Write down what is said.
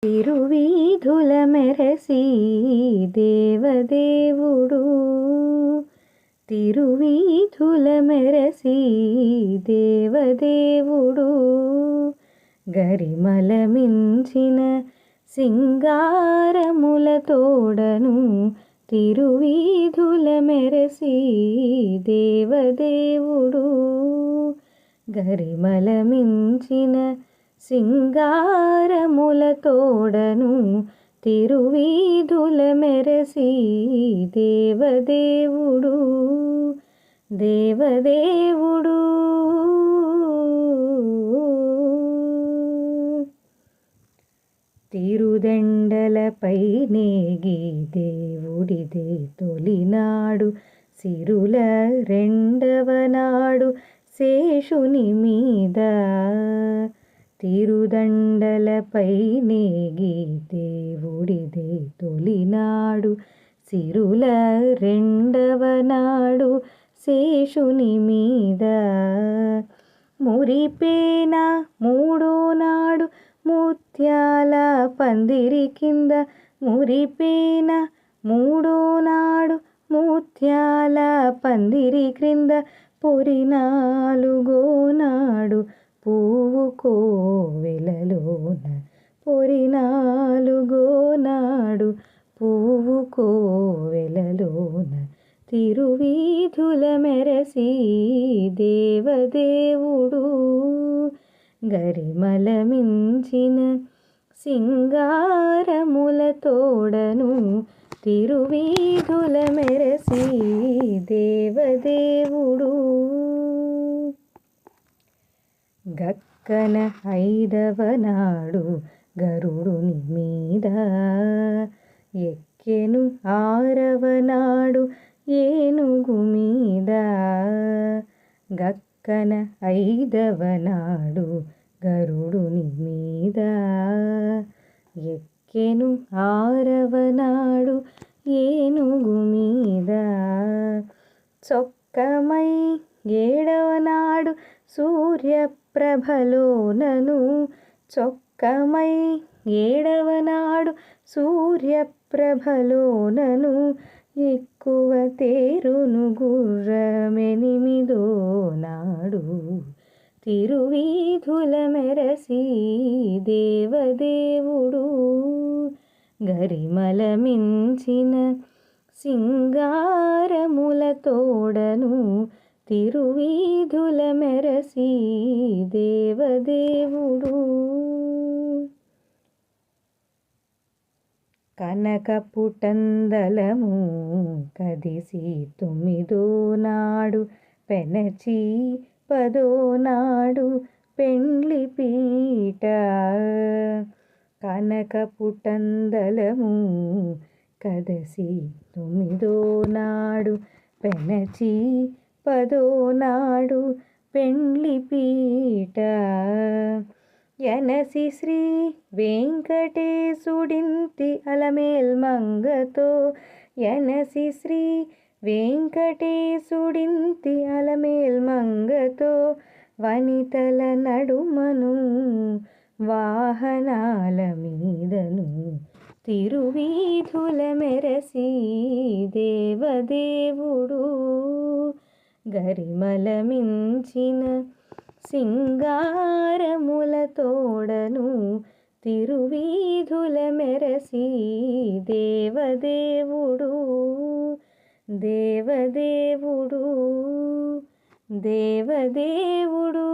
తిరువీధుల మెరసి దేవదేవుడు, తిరువీధుల మెరసి దేవదేవుడు, గరిమల మించిన సింగారముల తోడను, తిరువీధుల మెరసి దేవదేవుడు, గరిమల మించిన సింగారముల తోడను, తిరువీధుల మెరసి దేవదేవుడు, దేవదేవుడు. తిరుదండలపై నేగి దేవుడిదే తొలినాడు, సిరుల రెండవ నాడు శేషుని మీద, తిరుదండలపై నేగి దేవుడిదే తొలినాడు, సిరుల రెండవ నాడు శేషుని మీద, మురిపేన మూడో నాడు ముత్యాల పందిరి కింద, మురిపేన మూడో నాడు ముత్యాల పందిరి క్రింద, పొరినాలుగో నాడు పువ్వు కోవెలలోన, పొరినాలుగో నాడు పువ్వు కోవెలలోన, తిరువీధుల మెరసి దేవదేవుడు, గరిమల మించిన సింగారముల తోడను, తిరువీధుల మెరసి దేవదేవుడు. గక్కన ఐదవ నాడు గరుడుని మీద ఎక్కెను, ఆరవ నాడు ఏనుగు మీద, గక్కన ఐదవ నాడు గరుడుని మీద ఎక్కెను, ఆరవ నాడు ఏనుగు మీద, చొక్కమై ఏడవ నాడు సూర్యప్రభలోనను, చొక్కమై ఏడవ నాడు సూర్యప్రభలోనను, ఎక్కువ తేరును గుర్రమెనిమిదో నాడు, తిరువీధుల మెరసి దేవదేవుడు, గరిమల మించిన సింగారముల తోడను, తిరువీధుల మెరసి దేవదేవుడు. కనకపుటందలము కదిసి తొమ్మిదో నాడు పెనచి, పదో నాడు పెండ్లి పీట, కనకపుటందలము కదసి తొమ్మిదో నాడు పెనచి, పదో నాడు పెండ్లి పీట, యనసి శ్రీ వెంకటేశుడింతి అలమేల్మంగతో, యనసి శ్రీ వెంకటేశుడింతి అలమేల్మంగతో, వనితల నడుమను వాహనాల మీదను, తిరువీధుల మెరసి దేవదేవుడు, గరిమల మించిన సింగారముల తోడను, తిరువీధుల మెరసి దేవదేవుడు, దేవదేవుడు, దేవదేవుడు.